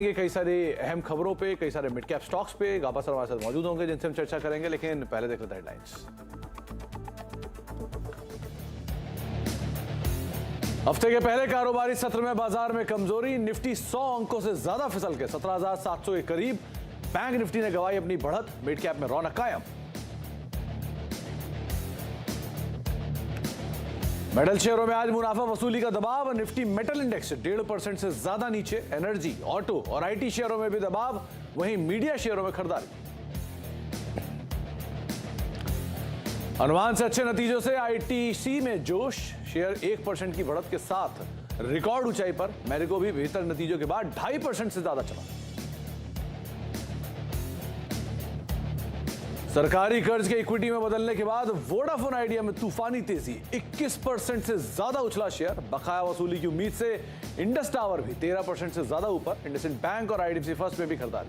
ये कई सारी अहम खबरों पे, कई सारे मिड कैप स्टॉक्स पे गाबा सर हमारे साथ मौजूद होंगे जिनसे हम चर्चा करेंगे, लेकिन पहले देख लेते हैं हेडलाइंस। हफ्ते के पहले कारोबारी सत्र में बाजार में कमजोरी, निफ्टी 100 अंकों से ज्यादा फिसल के 17,700 के करीब। बैंक निफ्टी ने गंवाई अपनी बढ़त, मिड कैप में रौनक कायम। मेटल शेयरों में आज मुनाफा वसूली का दबाव, निफ्टी मेटल इंडेक्स 1.5% से ज्यादा नीचे। एनर्जी, ऑटो और आईटी शेयरों में भी दबाव, वहीं मीडिया शेयरों में खरीदारी। अनुमान से अच्छे नतीजों से आईटीसी में जोश, शेयर 1% की बढ़त के साथ रिकॉर्ड ऊंचाई पर। मैरिको भी बेहतर नतीजों के बाद 2.5% से ज्यादा चला। सरकारी कर्ज के इक्विटी में बदलने के बाद वोडाफोन आइडिया में तूफानी तेजी, 21% से ज्यादा उछला शेयर। बकाया वसूली की उम्मीद से इंडस टावर भी 13% से ज्यादा ऊपर। इंडसइंड बैंक और आईडीएफसी फर्स्ट में भी खरीदारी।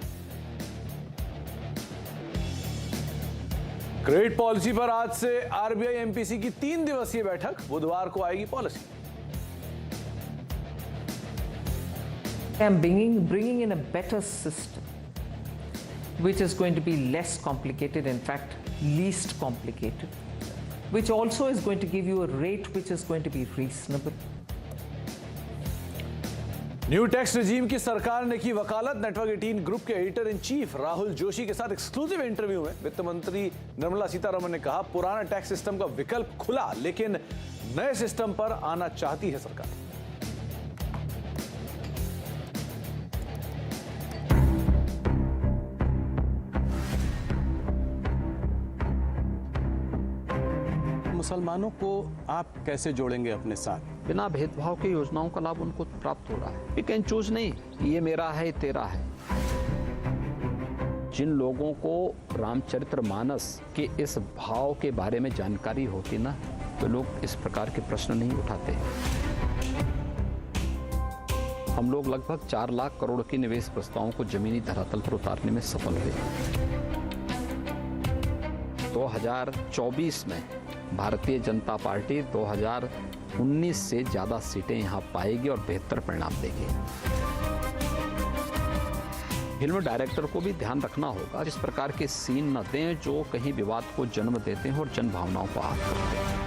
क्रेडिट पॉलिसी पर आज से आरबीआई एमपीसी की 3 दिवसीय बैठक, बुधवार को आएगी policy. I am bringing in a better system, which is going to be less complicated, in fact, least complicated, which also is going to give you a rate which is going to be reasonable. New tax regime की सरकार ने की वकालत। Network 18 group के editor in chief Rahul Joshi के साथ exclusive interview में वित्त मंत्री निर्मला सीतारमण ने कहा, पुराना टैक्स सिस्टम का विकल्प खुला, लेकिन नए सिस्टम पर आना चाहती है सरकार। मुसलमानों को आप कैसे जोड़ेंगे अपने साथ? बिना भेदभाव के योजनाओं का लाभ उनको प्राप्त हो रहा है। पिक एंड चूज नहीं, ये मेरा है, तेरा है। जिन लोगों को रामचरितमानस के इस भाव के बारे में जानकारी होती ना, तो लोग इस प्रकार के प्रश्न नहीं उठाते। हम लोग लगभग 4 लाख करोड़ के निवेश प्रस्तावों को जमीनी धरातल पर उतारने में सफल हुए। 2024 में भारतीय जनता पार्टी 2019 से ज्यादा सीटें यहां पाएगी और बेहतर परिणाम देगी। फिल्म डायरेक्टर को भी ध्यान रखना होगा, इस प्रकार के सीन न दें जो कहीं विवाद को जन्म देते हैं और जन भावनाओं को आहत करते हैं।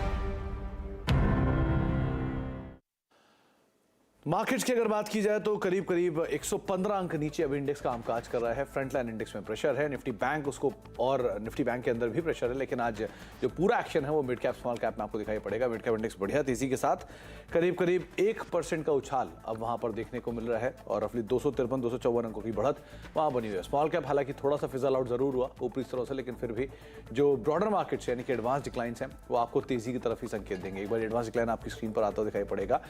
मार्केट्स की अगर बात की जाए तो करीब करीब 115 अंक नीचे अभी इंडेक्स का कामकाज कर रहा है। फ्रंटलाइन इंडेक्स में प्रेशर है, निफ्टी बैंक उसको, और निफ्टी बैंक के अंदर भी प्रेशर है, लेकिन आज जो पूरा एक्शन है वो मिड कैप स्मॉल कैप में आपको दिखाई पड़ेगा। मिड कैप इंडेक्स बढ़िया तेजी के साथ करीब करीब 1% का उछाल अब वहां पर देखने को मिल रहा है, और रफली 253-254 अंकों की बढ़त वहां बनी हुई है। स्मॉल कैप हालांकि थोड़ा सा फिजल आउट जरूर हुआ ऊपरी स्तरों से, लेकिन फिर भी जो ब्रॉडर मार्केट्स यानी कि एडवांस डिक्लाइंस हैं वो आपको तेजी की तरफ ही संकेत देंगे। एक बार एडवांस डिक्लाइन आपकी स्क्रीन पर आता हुआ दिखाई पड़ेगा।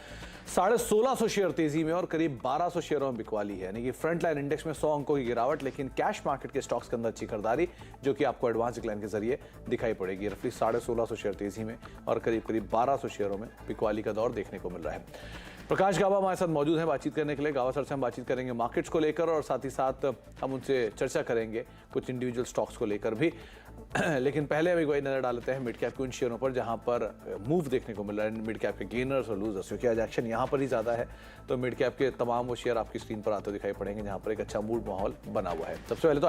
1650 शेयर तेजी में और करीब 1200 शेयरों में बिकवाली है, यानी कि फ्रंट लाइन इंडेक्स में 100 अंकों की गिरावट, लेकिन कैश मार्केट के स्टॉक्स के अंदर अच्छी खरीदारी जो कि आपको एडवांस डिक्लाइन के जरिए दिखाई पड़ेगी। रफली 1650 शेयर तेजी में और करीब करीब 1200 शेयरों में बिकवाली का दौर देखने को मिल रहा है। प्रकाश गाबा हमारे साथ मौजूद हैं बातचीत करने के लिए। गाबा सर से हम बातचीत करेंगे मार्केट्स को लेकर, और साथ ही साथ हम उनसे चर्चा करेंगे कुछ इंडिविजुअल स्टॉक्स को लेकर भी। लेकिन पहले हम एक बार नजर डालते हैं मिड कैप के उन शेयरों पर जहां पर मूव देखने को मिल रहा है, मिड कैप के गेनर्स और लूजर्स, क्योंकि आज एक्शन यहां पर ही ज्यादा है। तो मिड कैप के तमाम वो शेयर आपकी स्क्रीन पर आते दिखाई पड़ेंगे जहां पर एक अच्छा मूड माहौल बना हुआ है। सबसे पहले तो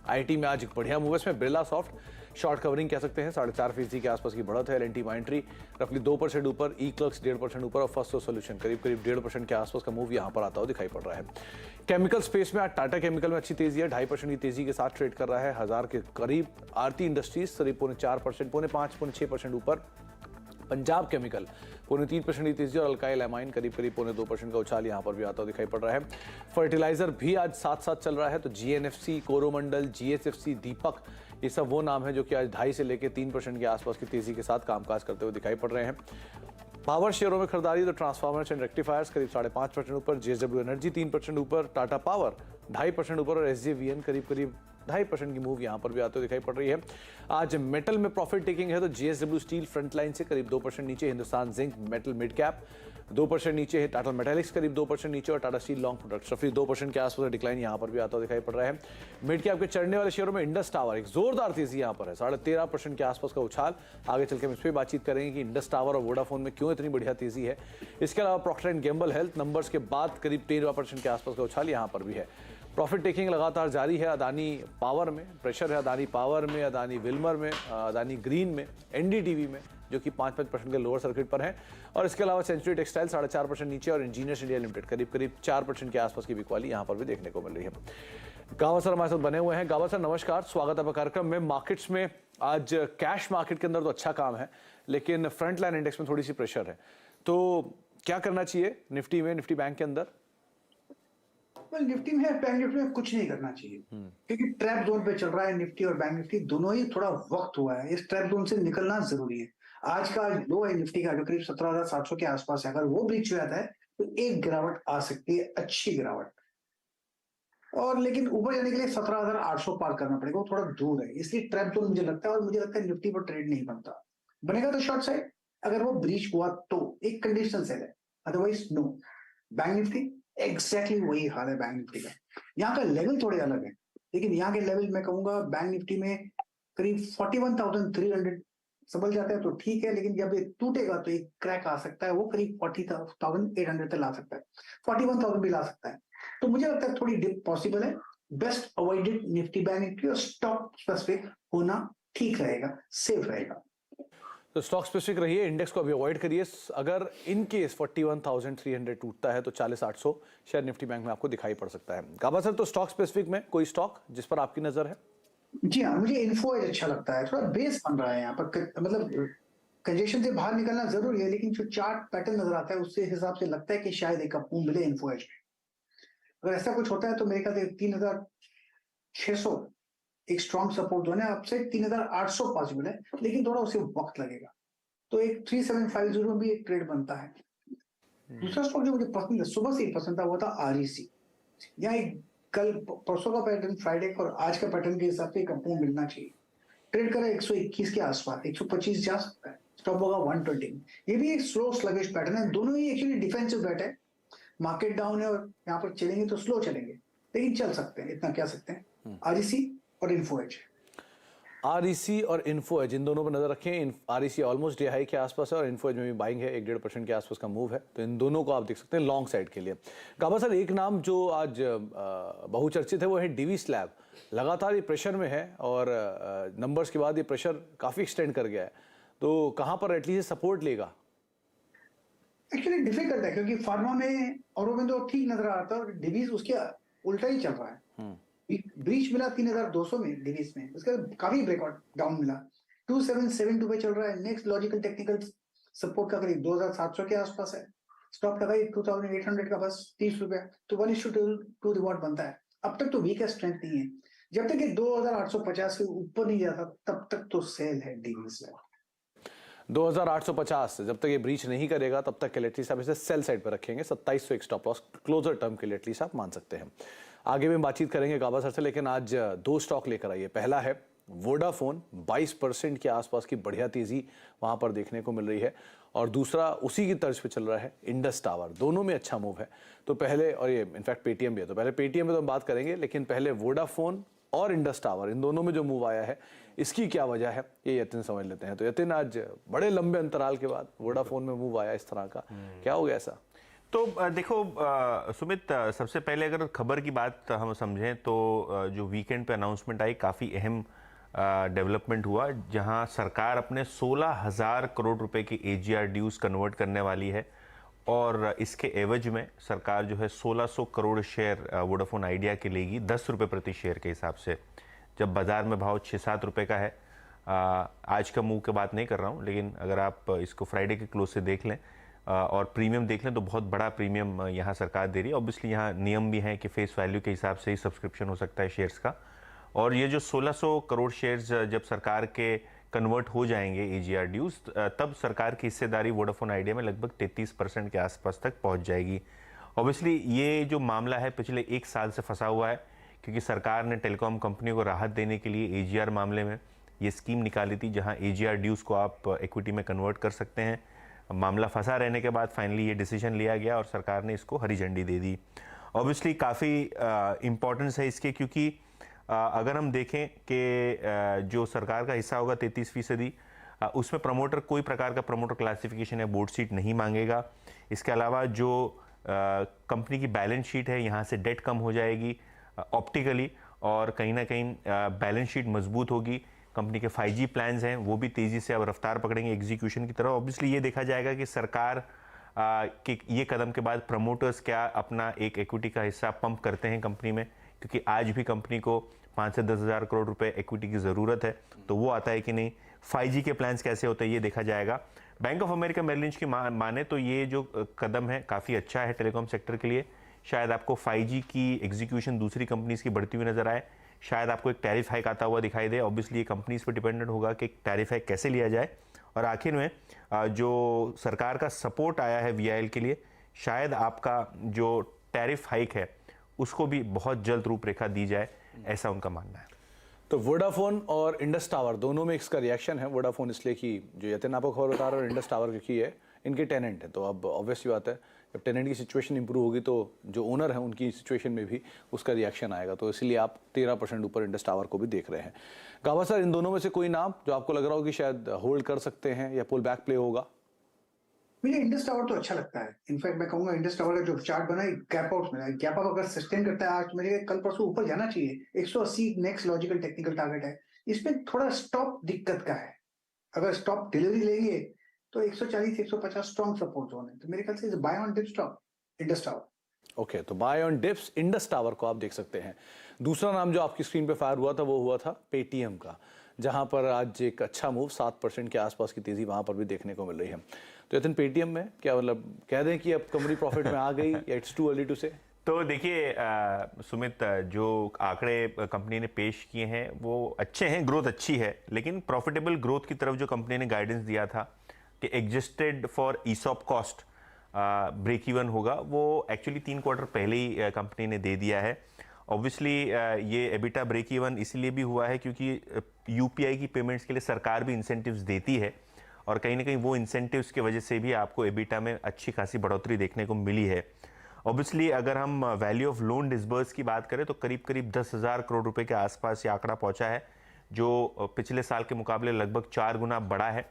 आईटी में आज एक बढ़िया मूव है। इसमें बिरला सॉफ्ट शॉर्ट कवरिंग कह सकते हैं, 4.5% के आसपास की बढ़त है। एल&टी माइंट्री रफली 2% ऊपर, ई क्लर्क्स 1.5% ऊपर और फर्स्ट सोल्यूशन करीब करीब 1.5% के आसपास का मूव यहां पर आता हुआ दिखाई पड़ रहा है। केमिकल स्पेस में आज टाटा केमिकल में अच्छी तेजी है, 2.5% की तेजी के साथ ट्रेड कर रहा है 1000 के करीब। आरती इंडस्ट्रीज करीब 4.5%, 5.6% ऊपर। पंजाब केमिकल 3.5% की तेजी और अल्काइल एमाइन करीब करीब 2% का उछाल यहां पर भी आता हुआ दिखाई पड़ रहा है। फर्टिलाइजर भी आज साथ साथ चल रहा है, तो जीएनएफसी, कोरोमंडल, जीएसएफसी, दीपक, ये सब वो नाम है जो कि आज 2.5 से लेकर 3% के आसपास की तेजी के साथ कामकाज करते हुए दिखाई पड़ रहे हैं। पावर शेयरों में खरीदारी तो ट्रांसफार्मर्स एंड रेक्टिफायर्स करीब 5.5% ऊपर, जेएसडब्ल्यू एनर्जी 3% ऊपर, टाटा पावर 2.5% ऊपर और एसजेवीएन करीब करीब 2.5% की मूव यहाँ पर भी आते हुए दिखाई पड़ रही है। आज मेटल में प्रॉफिट टेकिंग है तो JSW स्टील फ्रंट लाइन से करीब 2% नीचे, Hindustan zinc metal mid cap 2% नीचे है, टाटा मेटालिक्स करीब 2% नीचे और टाटा स्टील लॉन्ग प्रोडक्ट्स रफली 2% के आसपास डिक्लाइन यहाँ पर भी आता हुआ दिखाई पड़ रहा है। मिड कैप के चढ़ने वाले शेयरों में इंडस टावर एक जोरदार तेजी यहाँ पर है, 13.5% के आसपास का उछाल। आगे चल के हम इस पर बातचीत करेंगे कि इंडस टावर और वोडाफोन में क्यों इतनी बढ़िया तेजी है। इसके अलावा Procter and Gamble health numbers के बाद करीब 13% के आसपास का उछाल यहाँ पर भी है। प्रॉफिट टेकिंग लगातार जारी है। अदानी पावर में प्रेशर है, अदानी पावर में, अदानी विल्मर में, अदानी ग्रीन में, NDTV में जो कि 5% के लोअर सर्किट पर है। और इसके अलावा सेंचुरी टेक्सटाइल 4.5% नीचे और इंजीनियर्स इंडिया लिमिटेड करीब 4% के आसपास की बिकवाली यहाँ पर भी देखने को मिल रही है। गावा सर हमारे साथ बने हुए हैं। गावा सर नमस्कार, स्वागत है आपका कार्यक्रम में। मार्केट्स में आज कैश मार्केट के अंदर तो अच्छा काम है, लेकिन फ्रंट लाइन इंडेक्स में थोड़ी सी प्रेशर है, तो क्या करना चाहिए निफ्टी में, निफ्टी बैंक के अंदर? निफ्टी में बैंक निफ्टी में कुछ नहीं करना चाहिए क्योंकि ट्रैप जोन पे चल रहा है निफ्टी और बैंक निफ्टी दोनों ही। थोड़ा वक्त हुआ है, इस ट्रैप जोन से निकलना जरूरी है। आज का लो है निफ्टी का जो करीब 17,700 के आसपास है, अगर वो ब्रीच हो जाता है तो एक गिरावट आ सकती है, अच्छी गिरावट। और लेकिन ऊपर जाने के लिए 17,800 पार करना पड़ेगा, वो थोड़ा दूर है, इसलिए ट्रैप जोन मुझे लगता है। और मुझे लगता है निफ्टी पर ट्रेड नहीं बनता, बनेगा तो शॉर्ट साइड, अगर वो ब्रीच हुआ तो एक कंडीशनल सेल है, otherwise no. Bank Nifty exactly वही हाल है बैंक निफ्टी का। यहाँ का लेवल थोड़े अलग है, लेकिन यहाँ के लेवल मैं कहूंगा बैंक निफ्टी में करीब 41,300 समझ जाता है तो ठीक है, लेकिन जब ये टूटेगा तो एक क्रैक आ सकता है, वो करीब 40,800 तक ला सकता है, 41,000 भी ला सकता है। तो मुझे लगता है थोड़ी डिप पॉसिबल है। Best avoided Nifty bank Nifty और स्टॉक स्पेसिफिक होना ठीक रहेगा, सेफ रहेगा। तो स्टॉक स्पेसिफिक रहिए, इंडेक्स को अभी अवॉइड करिए। अगर इन केस 41,300 टूटता है तो 40,800 शायद निफ्टी बैंक में आपको दिखाई पड़ सकता है। गाबा सर, तो स्टॉक स्पेसिफिक में कोई स्टॉक जिस पर आपकी नजर है? जी हाँ, मुझे इन्फो एज अच्छा लगता है, थोड़ा बेस बन रहा है यहाँ पर, मतलब कंजेशन से बाहर निकलना जरूरी है, लेकिन जो चार्ट पैटर्न नजर आता है उससे हिसाब से लगता है कि शायद एक अप मिले इन्फो एज में। अगर ऐसा कुछ होता है तो मेरे ख्याल से 3,600 एक स्ट्रॉन्ग सपोर्ट जोन है, अपसाइड 3,800 पॉसिबल है, लेकिन थोड़ा उसे वक्त लगेगा। तो एक 3750 में भी एक ट्रेड बनता है। दूसरा स्टॉक जो मुझे पसंद है, सुबह से ही पसंद था, वो था REC। यहाँ एक कल परसों का पैटर्न, फ्राइडे और आज का पैटर्न के हिसाब से एक अप मिलना चाहिए। ट्रेड करें 121 के आसपास, 125 जा सकता है, स्टॉप होगा 120। ये भी एक स्लो स्लगिश पैटर्न है, दोनों ही एक्चुअली डिफेंसिव बैट है। मार्केट डाउन है और यहाँ पर चलेंगे तो स्लो चलेंगे, लेकिन चल सकते हैं, इतना कह सकते हैं। REC और इन्फो एज, REC और इन्फो एज इन दोनों पर नजर रखें। REC ऑलमोस्ट डे हाई के आसपास है और इन्फो एज में भी बाइंग है, 1-1.5% के आसपास का मूव है, तो इन दोनों को आप देख सकते हैं लॉन्ग साइड के लिए। गाबा सर, एक नाम जो आज बहुचर्चित है वो है DV स्लैब। लगातार ये प्रेशर में है और नंबर्स के बाद ये प्रेशर काफी एक्सटेंड कर गया है, तो कहां पर एटलीस्ट सपोर्ट लेगा? एक्चुअली डिफिकल्ट है क्योंकि फार्मा में और में तो ठीक नजर आ रहा था और डिवीज उसके उल्टा ही चल रहा है। ब्रीच मिला 3,200 में डिवीज में, उसका काफी ब्रेकआउट डाउन मिला, 2772 पे चल रहा है। नेक्स्ट लॉजिकल टेक्निकल सपोर्ट का करीब 2,700 के आसपास है, स्टॉप लगाई 2,800 का, बस 30 रुपया, तो 1:2 रिवॉर्ड बनता है। अब तक तो वीक स्ट्रेंथ नहीं है, जब तक ये 2,850 के ऊपर नहीं जाता तब तक तो सेल है डीवीज में। 2,850 जब तक ये ब्रीच नहीं करेगा तब तक के लिए एटलीस्ट आप इसे सेल साइड पर रखेंगे। 2700 एक स्टॉप लॉस क्लोजर टर्म के लिए एटलीस्ट आप मान सकते हैं। आगे भी बातचीत करेंगे गाबा सर से, लेकिन आज दो स्टॉक लेकर आइए। पहला है वोडाफोन, 22% के आसपास की बढ़िया तेजी वहां पर देखने को मिल रही है, और दूसरा उसी की तर्ज पे चल रहा है इंडस टावर। दोनों में अच्छा मूव है। तो पहले, और ये इनफैक्ट पेटीएम भी है, तो पहले पेटीएम पे तो हम बात करेंगे, लेकिन पहले वोडाफोन और इंडस टावर, इन दोनों में जो मूव आया है इसकी क्या वजह है, ये यतिन समझ लेते हैं। तो यतिन, आज बड़े लंबे अंतराल के बाद वोडाफोन में मूव आया इस तरह का, क्या हो गया ऐसा? तो देखो सुमित, सबसे पहले अगर खबर की बात हम समझें तो जो वीकेंड पे अनाउंसमेंट आई, काफ़ी अहम डेवलपमेंट हुआ, जहां सरकार अपने 16,000 करोड़ रुपए के AGR ड्यूज कन्वर्ट करने वाली है, और इसके एवज में सरकार जो है 1,600 करोड़ शेयर वोडाफोन आइडिया के लेगी, 10 रुपये प्रति शेयर के हिसाब से, जब बाजार में भाव 6-7 रुपये का है। आज का मूव की बात नहीं कर रहा हूँ, लेकिन अगर आप इसको फ्राइडे के क्लोज से देख लें और प्रीमियम देख लें तो बहुत बड़ा प्रीमियम यहाँ सरकार दे रही है। ऑब्वियसली यहाँ नियम भी हैं कि फेस वैल्यू के हिसाब से ही सब्सक्रिप्शन हो सकता है शेयर्स का, और ये जो 1,600 करोड़ शेयर्स जब सरकार के कन्वर्ट हो जाएंगे AGR ड्यूज, तब सरकार की हिस्सेदारी वोडाफोन आइडिया में लगभग 33% के आसपास तक पहुँच जाएगी। ऑब्वियसली ये जो मामला है पिछले 1 साल से फंसा हुआ है, क्योंकि सरकार ने टेलीकॉम कंपनियों को राहत देने के लिए एजीआर मामले में ये स्कीम निकाली थी, जहां एजीआर ड्यूज को आप इक्विटी में कन्वर्ट कर सकते हैं। मामला फंसा रहने के बाद फाइनली ये डिसीजन लिया गया और सरकार ने इसको हरी झंडी दे दी। ऑब्वियसली काफ़ी इम्पोर्टेंस है इसके, क्योंकि अगर हम देखें कि जो सरकार का हिस्सा होगा 33%, उसमें प्रमोटर कोई प्रकार का प्रमोटर क्लासिफिकेशन या बोर्ड सीट नहीं मांगेगा। इसके अलावा जो कंपनी की बैलेंस शीट है, यहाँ से डेट कम हो जाएगी ऑप्टिकली, और कहीं ना कहीं बैलेंस शीट मजबूत होगी। कंपनी के 5G प्लान्स हैं वो भी तेज़ी से अब रफ्तार पकड़ेंगे एग्जीक्यूशन की तरफ। ऑब्वियसली ये देखा जाएगा कि सरकार के ये कदम के बाद प्रमोटर्स क्या अपना एक इक्विटी का हिस्सा पंप करते हैं कंपनी में, क्योंकि आज भी कंपनी को 5 से 10 हज़ार करोड़ रुपए इक्विटी की ज़रूरत है, तो वो आता है कि नहीं। 5G के प्लान्स कैसे होते हैं ये देखा जाएगा। Bank of America Merrill Lynch की माने तो ये जो कदम है काफ़ी अच्छा है टेलीकॉम सेक्टर के लिए। शायद आपको 5G की एग्जीक्यूशन दूसरी कंपनीज की बढ़ती हुई नजर आए, शायद आपको एक टैरिफ हाइक आता हुआ दिखाई दे। ऑब्वियसली ये कंपनीज पर डिपेंडेंट होगा कि टैरिफ हाइक कैसे लिया जाए। और आखिर में जो सरकार का सपोर्ट आया है VIL के लिए, शायद आपका जो टैरिफ हाइक है उसको भी बहुत जल्द रूपरेखा दी जाए, ऐसा उनका मानना है। तो वोडाफोन और इंडस टावर दोनों में इसका रिएक्शन है। वोडाफोन इसलिए कि जो यतिन आपको खबर बता रहा है, और इंडस टावर क्योंकि है इनके टेनेंट है, तो अब ऑब्वियसली बात है जब टेनेंट की सिचुएशन इंप्रूव होगी तो जो ओनर है उनकी सिचुएशन में भी उसका रिएक्शन आएगा। तो इसलिए आप 13% ऊपर इंडस टावर को भी देख रहे हैं। गावा सर, इन दोनों में से कोई नाम जो आपको लग रहा हो कि शायद होल्ड कर सकते हैं या पुल बैक प्ले होगा? मुझे इंडस टावर तो अच्छा लगता है। इनफैक्ट मैं कहूंगा इंडस टावर का जो चार्ट बना है गैप आउट मिला है, गैप अप अगर सस्टेन करता है आज मेरे कल परसों ऊपर जाना चाहिए। 180 नेक्स्ट लॉजिकल टेक्निकल टारगेट है। इसमें थोड़ा स्टॉप दिक्कत का है, अगर स्टॉप डिलीवरी लेंगे तो 140 150 स्ट्रॉन्ग सपोर्ट जोन है। तो मेरे ख्याल से buy on dip stock Indus Tower. Okay, तो buy on dips Indus Tower को आप देख सकते हैं। दूसरा नाम जो आपकी स्क्रीन पे फायर हुआ था वो हुआ था पेटीएम का, जहां पर आज एक अच्छा मूव 7% के आसपास की तेजी वहां पर भी देखने को मिल रही है। तो यतिन, पेटीएम में क्या मतलब कह दें कि अब कंपनी प्रॉफिट में आ गई या इट्स टू अर्ली टू से? तो देखिए सुमित, जो आंकड़े कंपनी ने पेश किए हैं वो अच्छे हैं, ग्रोथ अच्छी है, लेकिन प्रॉफिटेबल ग्रोथ की तरफ जो कंपनी ने गाइडेंस दिया था कि adjusted for ESOP cost break even होगा, वो एक्चुअली 3 क्वार्टर पहले ही कंपनी ने दे दिया है। ऑब्वियसली ये एबिटा ब्रेक इवन इसलिए भी हुआ है क्योंकि UPI की पेमेंट्स के लिए सरकार भी इंसेंटिव्स देती है, और कहीं ना कहीं वो इंसेंटिव्स की वजह से भी आपको एबिटा में अच्छी खासी बढ़ोतरी देखने को मिली है। ऑब्वियसली अगर हम वैल्यू ऑफ लोन डिसबर्स की बात करें तो करीब करीब 10,000 करोड़ रुपए के आसपास ये आंकड़ा पहुंचा है, जो पिछले साल के मुकाबले लगभग 4 गुना बढ़ा है।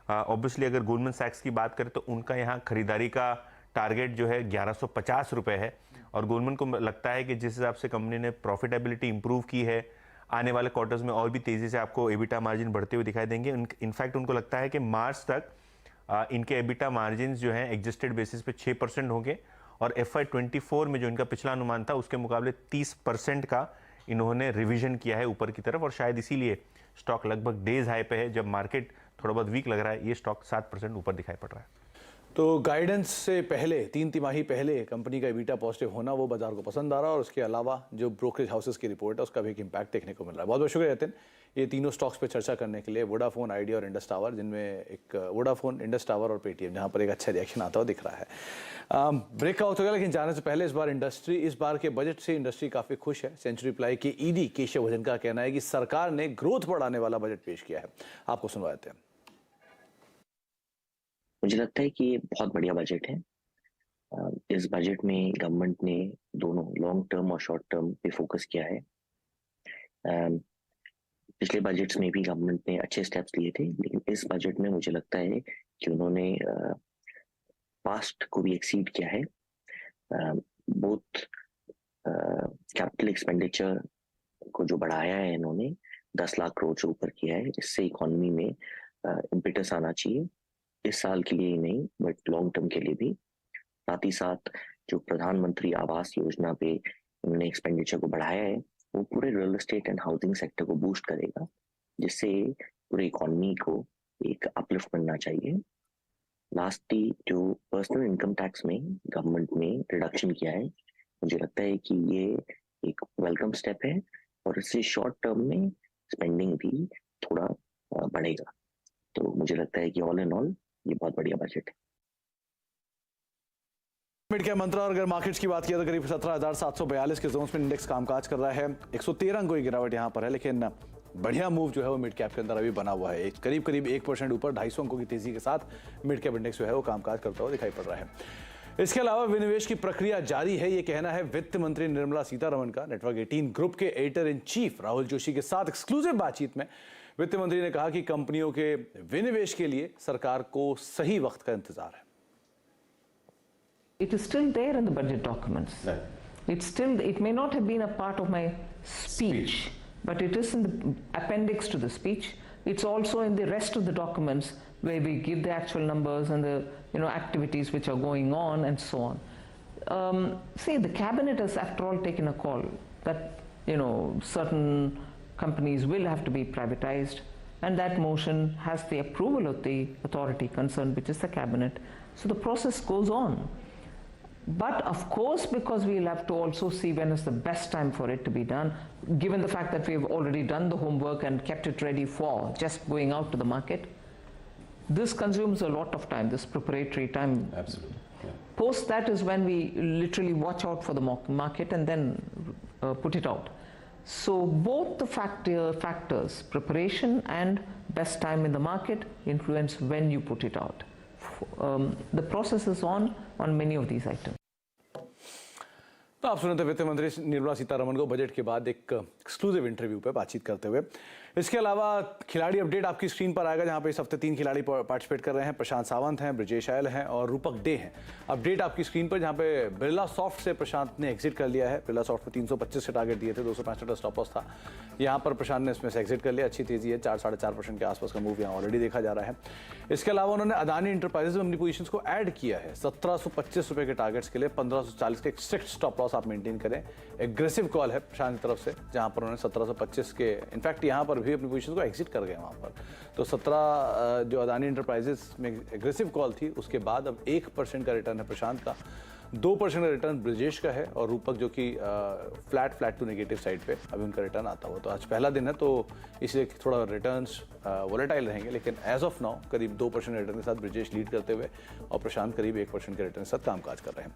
ऑब्वियसली अगर गोल्डमैन सैक्स की बात करें तो उनका यहाँ खरीदारी का टारगेट जो है 1150 रुपये है, और गोल्डमैन को लगता है कि जिस हिसाब से कंपनी ने प्रॉफिटेबिलिटी इंप्रूव की है, आने वाले क्वार्टर्स में और भी तेज़ी से आपको एबिटा मार्जिन बढ़ते हुए दिखाई देंगे। इनफैक्ट उनको लगता है कि मार्च तक इनके एबिटा मार्जिन जो हैं एडजस्टेड बेसिस पे 6% होंगे, और FY24 में जो इनका पिछला अनुमान था उसके मुकाबले 30% का इन्होंने रिवीजन किया है ऊपर की तरफ, और शायद इसीलिए स्टॉक लगभग डेज हाई पे है। जब मार्केट थोड़ा बहुत वीक लग रहा है, ये स्टॉक 7% ऊपर दिखाई पड़ रहा है। तो गाइडेंस से पहले 3 तिमाही पहले कंपनी का एबिटा पॉजिटिव होना वो बाजार को पसंद आ रहा है, और उसके अलावा जो ब्रोकरेज हाउसेस की रिपोर्ट है उसका भी एक इम्पैक्ट देखने को मिल रहा है। बहुत बहुत शुक्रिया यतिन, ये तीनों स्टॉक्स पे चर्चा करने के लिए। वोडाफोन, आइडिया और इंडस टावर, जिनमें एक वोडाफोन, इंडस टावर और पेटीएम, जहाँ पर एक अच्छा रिएक्शन आता हुआ दिख रहा है। ब्रेक का वक्त हो गया, लेकिन जाने से पहले इस बार के बजट से इंडस्ट्री काफ़ी खुश है। सेंचुरी प्लाई के ED केशव भजन का कहना है कि सरकार ने ग्रोथ बढ़ाने वाला बजट पेश किया है। आपको सुनवाते हैं। मुझे लगता है कि ये बहुत बढ़िया बजट है। इस बजट में गवर्नमेंट ने दोनों लॉन्ग टर्म और शॉर्ट टर्म पे फोकस किया है। पिछले बजट्स में भी गवर्नमेंट ने अच्छे स्टेप्स लिए थे, लेकिन इस बजट में मुझे लगता है कि उन्होंने पास्ट को भी एक्सीड किया है। बोथ कैपिटल एक्सपेंडिचर को जो बढ़ाया है इन्होंने 10 लाख करोड़ से ऊपर किया है, इससे इकोनॉमी में इम्पेटस आना चाहिए, इस साल के लिए ही नहीं बट लॉन्ग टर्म के लिए भी। साथ ही साथ जो प्रधानमंत्री आवास योजना पे उन्होंने एक्सपेंडिचर को बढ़ाया है, वो पूरे real estate and housing sector को बूस्ट करेगा, जिससे पूरे इकोनॉमी को एक अपलिफ्ट मिलना चाहिए। लास्टली जो पर्सनल इनकम टैक्स में गवर्नमेंट ने रिडक्शन किया है, मुझे लगता है कि ये एक वेलकम स्टेप है, और इससे शॉर्ट टर्म में स्पेंडिंग भी थोड़ा बढ़ेगा। तो मुझे लगता है कि ऑल इन ऑल ये बहुत बढ़िया बजट है। मिड कैप मंत्रा और अगर मार्केट्स की बात किया तो करीब 17,742 के जोन्स में इंडेक्स कामकाज कर रहा है। 113 अंकों की गिरावट यहां पर है, लेकिन बढ़िया मूव जो है वो मिड कैप के अंदर अभी बना हुआ है। करीब 1% ऊपर 250 अंकों की तेजी के साथ मिड कैप इंडेक्स जो है वो कामकाज करता हुआ दिखाई पड़ रहा है। इसके अलावा विनिवेश की प्रक्रिया जारी है, ये कहना है वित्त मंत्री निर्मला सीतारमण का। नेटवर्क 18 ग्रुप के editor in chief Rahul Joshi के साथ एक्सक्लूसिव बातचीत में वित्त मंत्री ने कहा कि कंपनियों के विनिवेश के लिए सरकार को सही वक्त का इंतजार है। It is still there in the budget documents. It may not have been a part of my speech, but it is in the appendix to the speech. It's also in the rest of the documents where we give the actual numbers and the activities which are going on and so on. See, the cabinet has after all taken a call that certain companies will have to be privatized, and that motion has the approval of the authority concerned, which is the cabinet. So the process goes on. But of course, because we'll have to also see when is the best time for it to be done, given the fact that we've already done the homework and kept it ready for just going out to the market, this consumes a lot of time, this preparatory time. Absolutely. Yeah. Post that is when we literally watch out for the market and then put it out. So both the factors, preparation and best time in the market, influence when you put it out. The process is on many of these items. तो आप सुनते वित्त मंत्री निर्मला सीतारमण को budget के बाद एक exclusive interview पे बातचीत करते हुए। इसके अलावा खिलाड़ी अपडेट आपकी स्क्रीन पर आएगा, जहां पे इस हफ्ते 3 खिलाड़ी पार्टिसिपेट कर रहे हैं। प्रशांत सावंत हैं, ब्रिजेश आयल हैं और रूपक डे हैं। अपडेट आपकी स्क्रीन पर, जहां पे बिरला सॉफ्ट से प्रशांत ने एग्जिट कर लिया है। बिरला सॉफ्ट में 325 से टारगेट दिए थे, 265 का स्टॉप लॉस था। यहाँ पर प्रशांत ने इसमें से एग्जिट कर लिया। अच्छी तेजी है, 4-4.5% के आसपास का मूव यहाँ ऑलरेडी देखा जा रहा है। इसके अलावा उन्होंने अदानी इंटरप्राइजेज में अपनी पोजीशंस को ऐड किया है। 1725 रुपए के टारगेट्स के लिए 1540 के स्ट्रिक्ट स्टॉप लॉस आप मेंटेन करें। एग्रेसिव कॉल है प्रशांत की तरफ से, जहां पर उन्होंने 1725 के, इनफैक्ट यहां पर भी अपनी पोजीशन को एग्जिट कर गए वहां पर। तो 17 जो अदानी इंटरप्राइजेस में एग्रेसिव कॉल थी, उसके बाद अब 1% का रिटर्न है प्रशांत का, 2% का रिटर्न ब्रिजेश का है और रूपक जो कि फ्लैट टू नेगेटिव साइड पे अभी उनका रिटर्न आता हुआ। तो आज पहला दिन है तो इसलिए थोड़ा रिटर्न्स वोलेटाइल रहेंगे, लेकिन एज ऑफ नाउ करीब 2% रिटर्न के साथ ब्रिजेश लीड करते हुए और प्रशांत करीब 1% के रिटर्न के साथ कामकाज कर रहे हैं।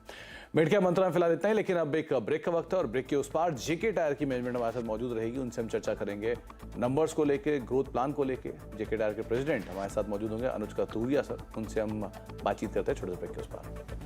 मिड कैप मंत्रा में फिलहाल इतना ही, लेकिन अब एक ब्रेक का वक्त है और ब्रेक के उस पार जेके टायर की मैनेजमेंट हमारे साथ मौजूद रहेगी। उनसे हम चर्चा करेंगे नंबर्स को लेके, ग्रोथ प्लान को लेके। जेके टायर के प्रेसिडेंट हमारे साथ मौजूद होंगे अनुज कतूरिया सर, उनसे हम बातचीत करते हैं छोटे ब्रेक के उस पार।